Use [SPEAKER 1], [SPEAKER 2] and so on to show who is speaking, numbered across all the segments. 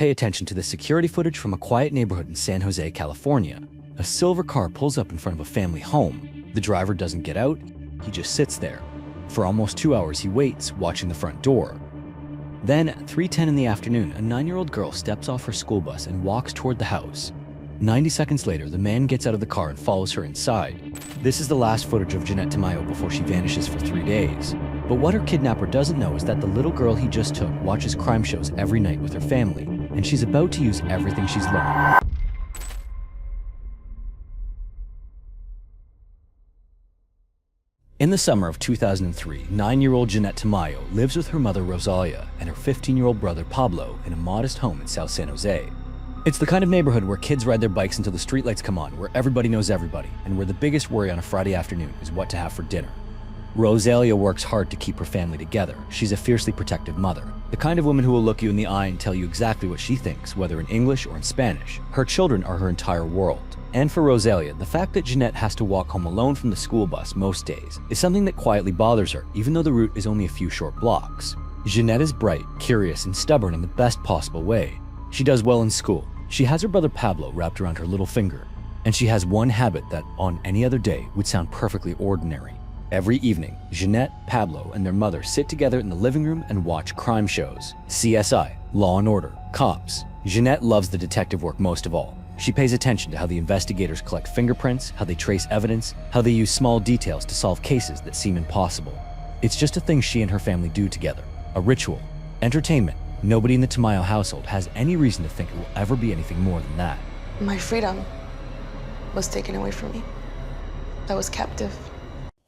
[SPEAKER 1] Pay attention to the security footage from a quiet neighborhood in San Jose, California. A silver car pulls up in front of a family home. The driver doesn't get out, he just sits there. For almost 2 hours he waits, watching the front door. Then at 3:10 in the afternoon, a 9-year-old girl steps off her school bus and walks toward the house. 90 seconds later, the man gets out of the car and follows her inside. This is the last footage of Jeannette Tamayo before she vanishes for 3 days. But what her kidnapper doesn't know is that the little girl he just took watches crime shows every night with her family, and she's about to use everything she's learned. In the summer of 2003, 9-year-old Jeannette Tamayo lives with her mother Rosalia and her 15-year-old brother Pablo in a modest home in South San Jose. It's the kind of neighborhood where kids ride their bikes until the streetlights come on, where everybody knows everybody, and where the biggest worry on a Friday afternoon is what to have for dinner. Rosalia works hard to keep her family together. She's a fiercely protective mother, the kind of woman who will look you in the eye and tell you exactly what she thinks, whether in English or in Spanish. Her children are her entire world. And for Rosalia, the fact that Jeannette has to walk home alone from the school bus most days is something that quietly bothers her, even though the route is only a few short blocks. Jeannette is bright, curious, and stubborn in the best possible way. She does well in school. She has her brother Pablo wrapped around her little finger. And she has one habit that, on any other day, would sound perfectly ordinary. Every evening, Jeannette, Pablo, and their mother sit together in the living room and watch crime shows. CSI, Law and Order, Cops. Jeannette loves the detective work most of all. She pays attention to how the investigators collect fingerprints, how they trace evidence, how they use small details to solve cases that seem impossible. It's just a thing she and her family do together. A ritual. Entertainment. Nobody in the Tamayo household has any reason to think it will ever be anything more than that.
[SPEAKER 2] My freedom was taken away from me. I was captive.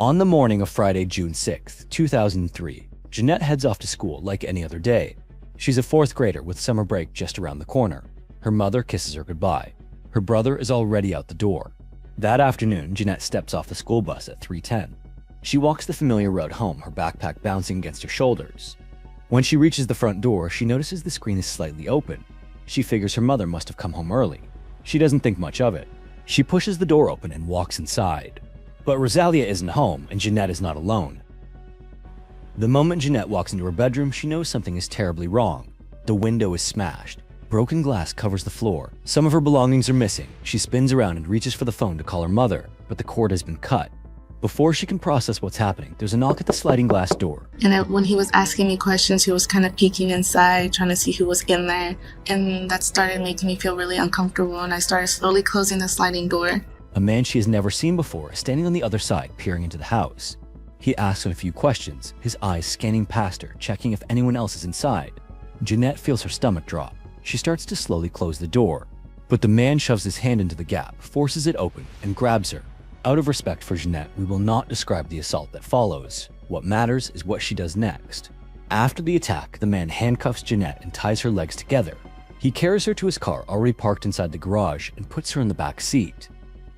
[SPEAKER 1] On the morning of Friday, June 6th, 2003, Jeannette heads off to school like any other day. She's a 4th grader with summer break just around the corner. Her mother kisses her goodbye. Her brother is already out the door. That afternoon, Jeannette steps off the school bus at 3:10. She walks the familiar road home, her backpack bouncing against her shoulders. When she reaches the front door, she notices the screen is slightly open. She figures her mother must have come home early. She doesn't think much of it. She pushes the door open and walks inside. But Rosalia isn't home, and Jeannette is not alone. The moment Jeannette walks into her bedroom, she knows something is terribly wrong. The window is smashed. Broken glass covers the floor. Some of her belongings are missing. She spins around and reaches for the phone to call her mother, but the cord has been cut. Before she can process what's happening, there's a knock at the sliding glass door.
[SPEAKER 3] And when he was asking me questions, he was kind of peeking inside, trying to see who was in there. And that started making me feel really uncomfortable, and I started slowly closing the sliding door.
[SPEAKER 1] A man she has never seen before is standing on the other side, peering into the house. He asks him a few questions, his eyes scanning past her, checking if anyone else is inside. Jeannette feels her stomach drop. She starts to slowly close the door. But the man shoves his hand into the gap, forces it open, and grabs her. Out of respect for Jeannette, we will not describe the assault that follows. What matters is what she does next. After the attack, the man handcuffs Jeannette and ties her legs together. He carries her to his car already parked inside the garage and puts her in the back seat.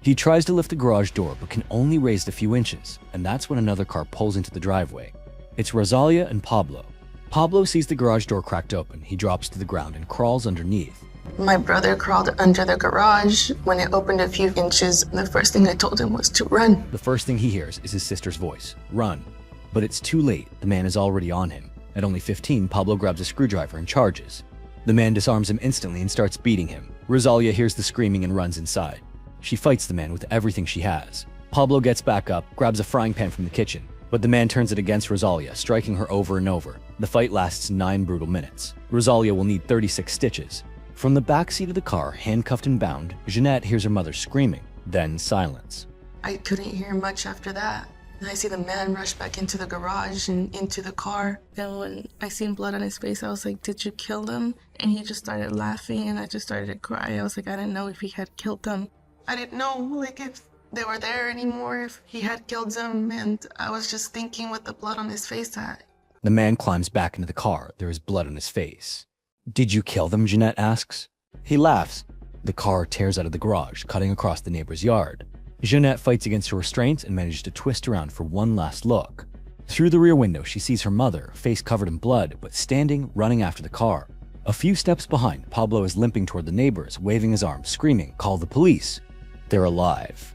[SPEAKER 1] He tries to lift the garage door but can only raise it a few inches, and that's when another car pulls into the driveway. It's Rosalia and Pablo. Pablo sees the garage door cracked open. He drops to the ground and crawls underneath.
[SPEAKER 2] My brother crawled under the garage. When it opened a few inches, the first thing I told him was to run.
[SPEAKER 1] The first thing he hears is his sister's voice, "Run." But it's too late. The man is already on him. At only 15, Pablo grabs a screwdriver and charges. The man disarms him instantly and starts beating him. Rosalia hears the screaming and runs inside. She fights the man with everything she has. Pablo gets back up, grabs a frying pan from the kitchen, but the man turns it against Rosalia, striking her over and over. The fight lasts 9 brutal minutes. Rosalia will need 36 stitches. From the back seat of the car, handcuffed and bound, Jeannette hears her mother screaming, then silence.
[SPEAKER 2] I couldn't hear much after that. And I see the man rush back into the garage and into the car.
[SPEAKER 3] And when I seen blood on his face, I was like, "Did you kill them?" And he just started laughing, and I just started to cry. I was like, I didn't know if he had killed them.
[SPEAKER 2] I didn't know, like, if they were there anymore, if he had killed them, and I was just thinking with the blood on his face that...
[SPEAKER 1] The man climbs back into the car. There is blood on his face. "Did you kill them?" Jeannette asks. He laughs. The car tears out of the garage, cutting across the neighbor's yard. Jeannette fights against her restraints and manages to twist around for one last look. Through the rear window, she sees her mother, face covered in blood, but standing, running after the car. A few steps behind, Pablo is limping toward the neighbors, waving his arms, screaming, "Call the police." They're alive.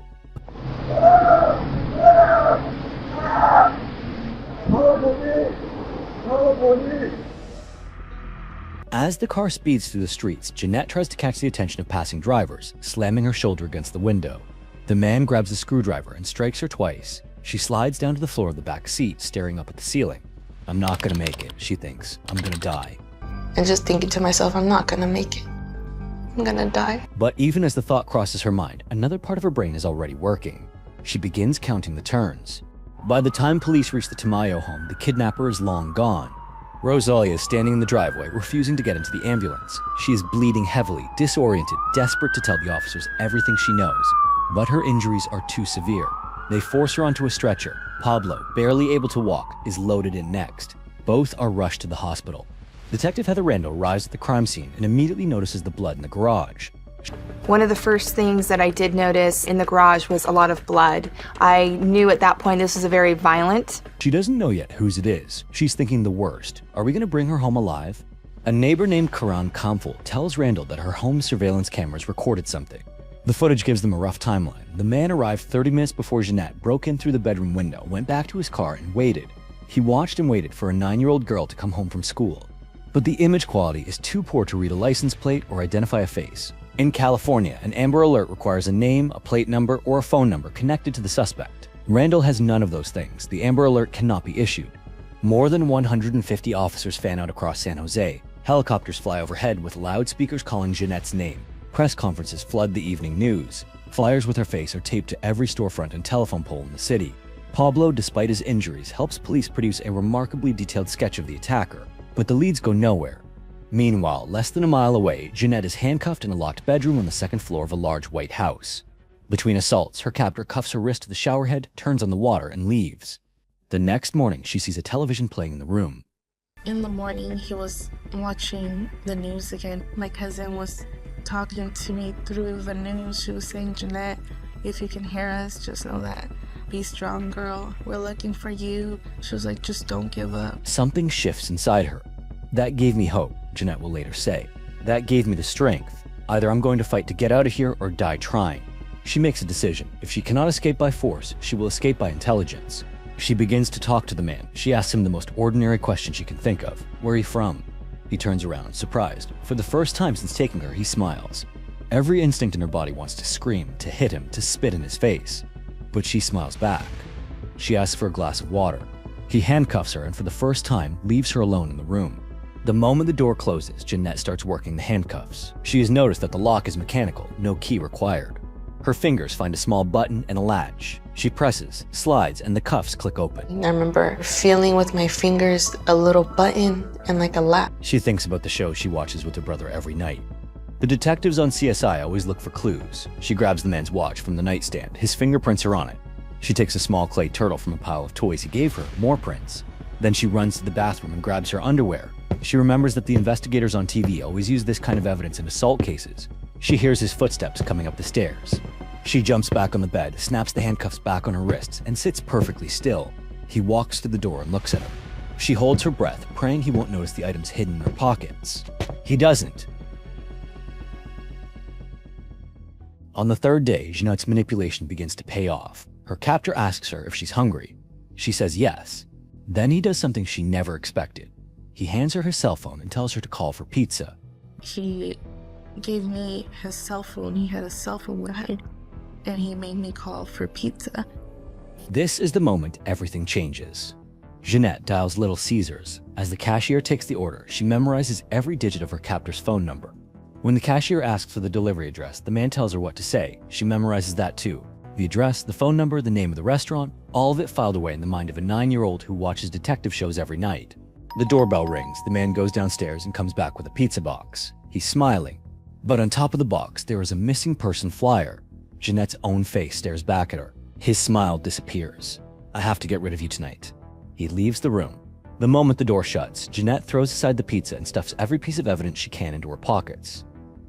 [SPEAKER 1] As the car speeds through the streets, Jeannette tries to catch the attention of passing drivers, slamming her shoulder against the window. The man grabs a screwdriver and strikes her twice. She slides down to the floor of the back seat, staring up at the ceiling. I'm not gonna make it, she thinks. I'm gonna die.
[SPEAKER 2] And just thinking to myself, I'm not gonna make it. I'm gonna die.
[SPEAKER 1] But even as the thought crosses her mind, another part of her brain is already working. She begins counting the turns. By the time police reach the Tamayo home, the kidnapper is long gone. Rosalia is standing in the driveway, refusing to get into the ambulance. She is bleeding heavily, disoriented, desperate to tell the officers everything she knows. But her injuries are too severe. They force her onto a stretcher. Pablo, barely able to walk, is loaded in next. Both are rushed to the hospital. Detective Heather Randall arrives at the crime scene and immediately notices the blood in the garage.
[SPEAKER 4] One of the first things that I did notice in the garage was a lot of blood. I knew at that point this was a very violent.
[SPEAKER 1] She doesn't know yet whose it is. She's thinking the worst. Are we going to bring her home alive? A neighbor named Karan Kamful tells Randall that her home surveillance cameras recorded something. The footage gives them a rough timeline. The man arrived 30 minutes before Jeannette broke in through the bedroom window, went back to his car and waited. He watched and waited for a 9-year-old girl to come home from school. But the image quality is too poor to read a license plate or identify a face. In California, an Amber Alert requires a name, a plate number, or a phone number connected to the suspect. Randall has none of those things. The Amber Alert cannot be issued. More than 150 officers fan out across San Jose. Helicopters fly overhead with loudspeakers calling Jeannette's name. Press conferences flood the evening news. Flyers with her face are taped to every storefront and telephone pole in the city. Pablo, despite his injuries, helps police produce a remarkably detailed sketch of the attacker. But the leads go nowhere. Meanwhile, less than a mile away, Jeannette is handcuffed in a locked bedroom on the second floor of a large white house. Between assaults, her captor cuffs her wrist to the showerhead, turns on the water, and leaves. The next morning, she sees a television playing in the room.
[SPEAKER 3] In the morning, he was watching the news again. My cousin was talking to me through the news. She was saying, Jeannette, if you can hear us, just know that. Be strong, girl. We're looking for you. She was like, just don't give up.
[SPEAKER 1] Something shifts inside her. That gave me hope, Jeannette will later say. That gave me the strength. Either I'm going to fight to get out of here or die trying. She makes a decision. If she cannot escape by force, she will escape by intelligence. She begins to talk to the man. She asks him the most ordinary question she can think of. Where are you from? He turns around, surprised. For the first time since taking her, he smiles. Every instinct in her body wants to scream, to hit him, to spit in his face. But she smiles back. She asks for a glass of water. He handcuffs her and for the first time leaves her alone in the room. The moment the door closes, Jeannette starts working the handcuffs. She has noticed that the lock is mechanical, no key required. Her fingers find a small button and a latch. She presses, slides, and the cuffs click open.
[SPEAKER 2] I remember feeling with my fingers a little button and like a latch.
[SPEAKER 1] She thinks about the show she watches with her brother every night. The detectives on CSI always look for clues. She grabs the man's watch from the nightstand. His fingerprints are on it. She takes a small clay turtle from a pile of toys he gave her, more prints. Then she runs to the bathroom and grabs her underwear. She remembers that the investigators on TV always use this kind of evidence in assault cases. She hears his footsteps coming up the stairs. She jumps back on the bed, snaps the handcuffs back on her wrists, and sits perfectly still. He walks to the door and looks at her. She holds her breath, praying he won't notice the items hidden in her pockets. He doesn't. On the third day, Jeannette's manipulation begins to pay off. Her captor asks her if she's hungry. She says yes. Then he does something she never expected. He hands her his cell phone and tells her to call for pizza.
[SPEAKER 3] He gave me his cell phone. He had a cell phone with him, and he made me call for pizza.
[SPEAKER 1] This is the moment everything changes. Jeannette dials Little Caesars. As the cashier takes the order, she memorizes every digit of her captor's phone number. When the cashier asks for the delivery address, the man tells her what to say. She memorizes that too. The address, the phone number, the name of the restaurant, all of it filed away in the mind of a 9-year-old who watches detective shows every night. The doorbell rings, the man goes downstairs and comes back with a pizza box. He's smiling. But on top of the box, there is a missing person flyer. Jeannette's own face stares back at her. His smile disappears. I have to get rid of you tonight. He leaves the room. The moment the door shuts, Jeannette throws aside the pizza and stuffs every piece of evidence she can into her pockets.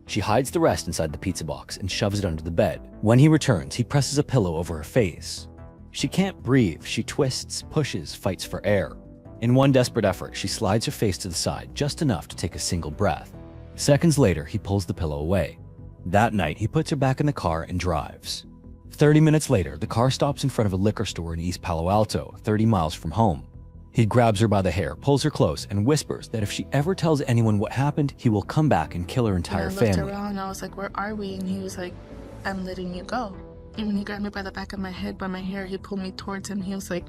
[SPEAKER 1] She hides the rest inside the pizza box and shoves it under the bed. When he returns, he presses a pillow over her face. She can't breathe. She twists, pushes, fights for air. In one desperate effort, she slides her face to the side just enough to take a single breath. Seconds later, he pulls the pillow away. That night, he puts her back in the car and drives. 30 minutes later, the car stops in front of a liquor store in East Palo Alto, 30 miles from home. He grabs her by the hair, pulls her close, and whispers that if she ever tells anyone what happened, he will come back and kill her entire
[SPEAKER 3] and I looked
[SPEAKER 1] family.
[SPEAKER 3] around and I was like, where are we? And he was like, I'm letting you go. And when he grabbed me by the back of my head, by my hair, he pulled me towards him. He was like,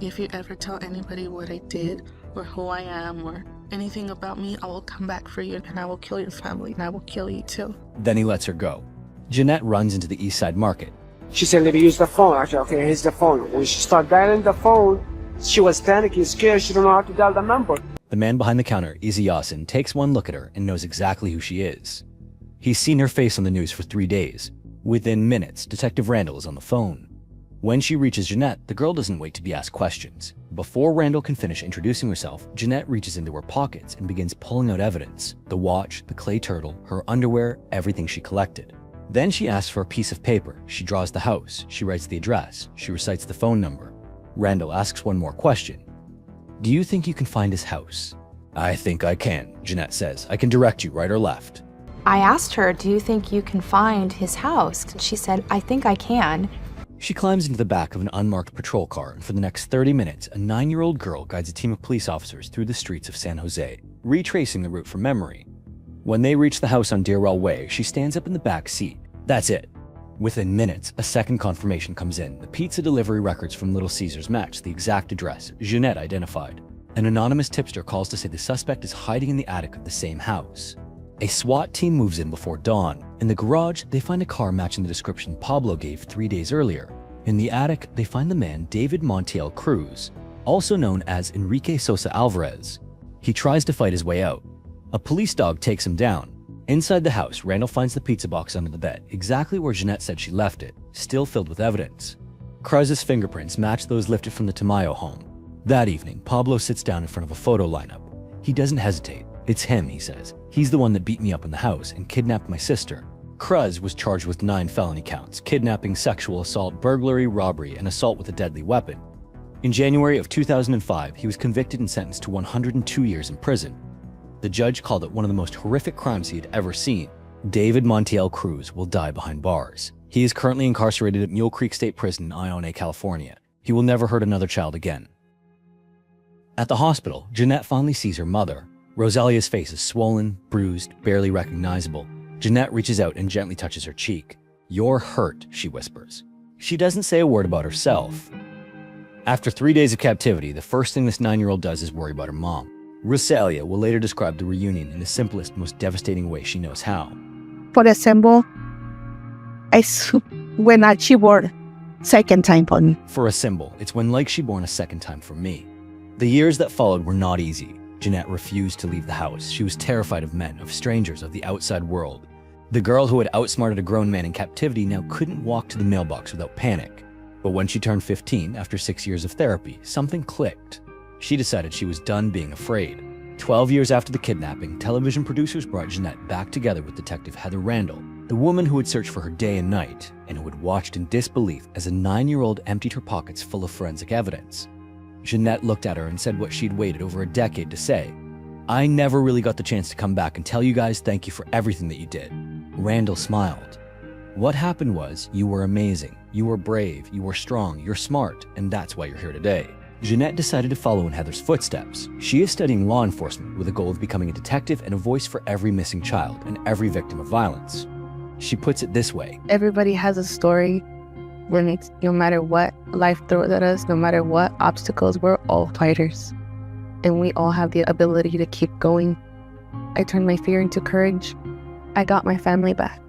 [SPEAKER 3] if you ever tell anybody what I did or who I am or anything about me, I will come back for you and I will kill your family and I will kill you too.
[SPEAKER 1] Then he lets her go. Jeannette runs into the East Side Market.
[SPEAKER 5] She said, let me use the phone. I said, okay, here's the phone. When she started dialing the phone, she was panicking, scared. She don't know how to dial the number.
[SPEAKER 1] The man behind the counter, Izzy Yasin, takes one look at her and knows exactly who she is. He's seen her face on the news for 3 days. Within minutes, Detective Randall is on the phone. When she reaches Jeannette, the girl doesn't wait to be asked questions. Before Randall can finish introducing herself, Jeannette reaches into her pockets and begins pulling out evidence: the watch, the clay turtle, her underwear, everything she collected. Then she asks for a piece of paper. She draws the house. She writes the address. She recites the phone number. Randall asks one more question. Do you think you can find his house? I think I can, Jeannette says. I can direct you right or left.
[SPEAKER 4] I asked her, do you think you can find his house? And she said, I think I can.
[SPEAKER 1] She climbs into the back of an unmarked patrol car, and for the next 30 minutes, a 9-year-old girl guides a team of police officers through the streets of San Jose, retracing the route from memory. When they reach the house on Deerwell Way, she stands up in the back seat. That's it. Within minutes, a second confirmation comes in. The pizza delivery records from Little Caesars match the exact address Jeannette identified. An anonymous tipster calls to say the suspect is hiding in the attic of the same house. A SWAT team moves in before dawn. In the garage, they find a car matching the description Pablo gave 3 days earlier. In the attic, they find the man David Montiel Cruz, also known as Enrique Sosa Alvarez. He tries to fight his way out. A police dog takes him down. Inside the house, Randall finds the pizza box under the bed, exactly where Jeannette said she left it, still filled with evidence. Cruz's fingerprints match those lifted from the Tamayo home. That evening, Pablo sits down in front of a photo lineup. He doesn't hesitate. It's him, he says. He's the one that beat me up in the house and kidnapped my sister. Cruz was charged with 9 felony counts: kidnapping, sexual assault, burglary, robbery, and assault with a deadly weapon. In January of 2005, he was convicted and sentenced to 102 years in prison. The judge called it one of the most horrific crimes he had ever seen. David Montiel Cruz will die behind bars. He is currently incarcerated at Mule Creek State Prison in Ione, California. He will never hurt another child again. At the hospital, Jeannette finally sees her mother. Rosalia's face is swollen, bruised, barely recognizable. Jeannette reaches out and gently touches her cheek. "You're hurt," she whispers. She doesn't say a word about herself. After 3 days of captivity, the first thing this 9-year-old does is worry about her mom. Rosalia will later describe the reunion in the simplest, most devastating way she knows how.
[SPEAKER 6] For example, when she born second time for me.
[SPEAKER 1] For a symbol, it's when like she born a second time for me. The years that followed were not easy. Jeannette refused to leave the house. She was terrified of men, of strangers, of the outside world. The girl who had outsmarted a grown man in captivity now couldn't walk to the mailbox without panic. But when she turned 15, after 6 years of therapy, something clicked. She decided she was done being afraid. 12 years after the kidnapping, television producers brought Jeannette back together with Detective Heather Randall, the woman who had searched for her day and night, and who had watched in disbelief as a 9-year-old emptied her pockets full of forensic evidence. Jeannette looked at her and said what she'd waited over a decade to say. "I never really got the chance to come back and tell you guys thank you for everything that you did." Randall smiled. "What happened was, you were amazing, you were brave, you were strong, you're smart, and that's why you're here today." Jeannette decided to follow in Heather's footsteps. She is studying law enforcement with a goal of becoming a detective and a voice for every missing child and every victim of violence. She puts it this way:
[SPEAKER 3] Everybody has a story. No matter what life throws at us, no matter what obstacles, we're all fighters. And we all have the ability to keep going. I turned my fear into courage. I got my family back.